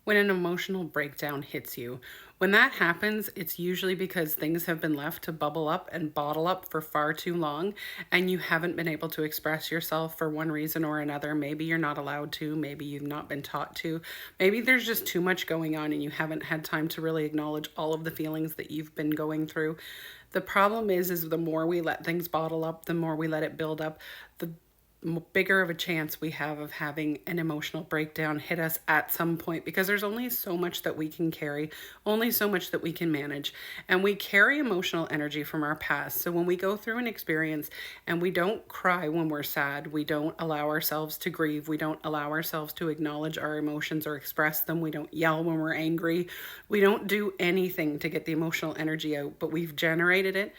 When an emotional breakdown hits you. When that happens, it's usually because things have been left to bubble up and bottle up for far too long, and you haven't been able to express yourself for one reason or another. Maybe you're not allowed to, maybe you've not been taught to, maybe there's just too much going on and you haven't had time to really acknowledge all of the feelings that you've been going through. The problem is the more we let things bottle up, the more we let it build up, the bigger of a chance we have of having an emotional breakdown hit us at some point, because there's only so much that we can carry, only so much that we can manage. And we carry emotional energy from our past. So when we go through an experience and we don't cry when we're sad, we don't allow ourselves to grieve, we don't allow ourselves to acknowledge our emotions or express them, we don't yell when we're angry, we don't do anything to get the emotional energy out, but we've generated it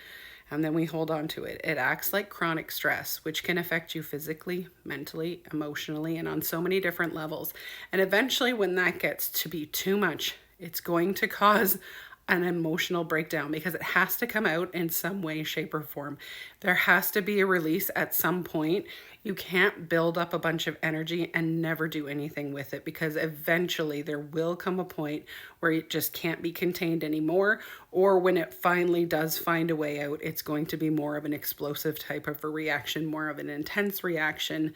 and then we hold on to it. It acts like chronic stress, which can affect you physically, mentally, emotionally, and on so many different levels. And eventually, when that gets to be too much, it's going to cause an emotional breakdown, because it has to come out in some way, shape, or form. There has to be a release at some point. You can't build up a bunch of energy and never do anything with it, because eventually there will come a point where it just can't be contained anymore. Or when it finally does find a way out, it's going to be more of an explosive type of a reaction, more of an intense reaction.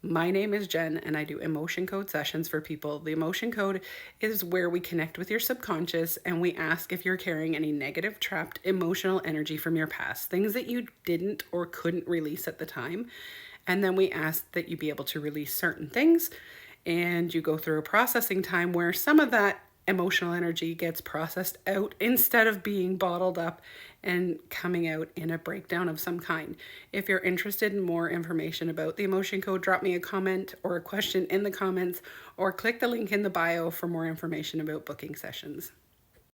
My name is Jen, and I do emotion code sessions for people. The emotion code is where we connect with your subconscious and we ask if you're carrying any negative, trapped emotional energy from your past, things that you didn't or couldn't release at the time. And then we ask that you be able to release certain things, and you go through a processing time where some of that emotional energy gets processed out instead of being bottled up and coming out in a breakdown of some kind. If you're interested in more information about the emotion code, drop me a comment or a question in the comments, or click the link in the bio for more information about booking sessions.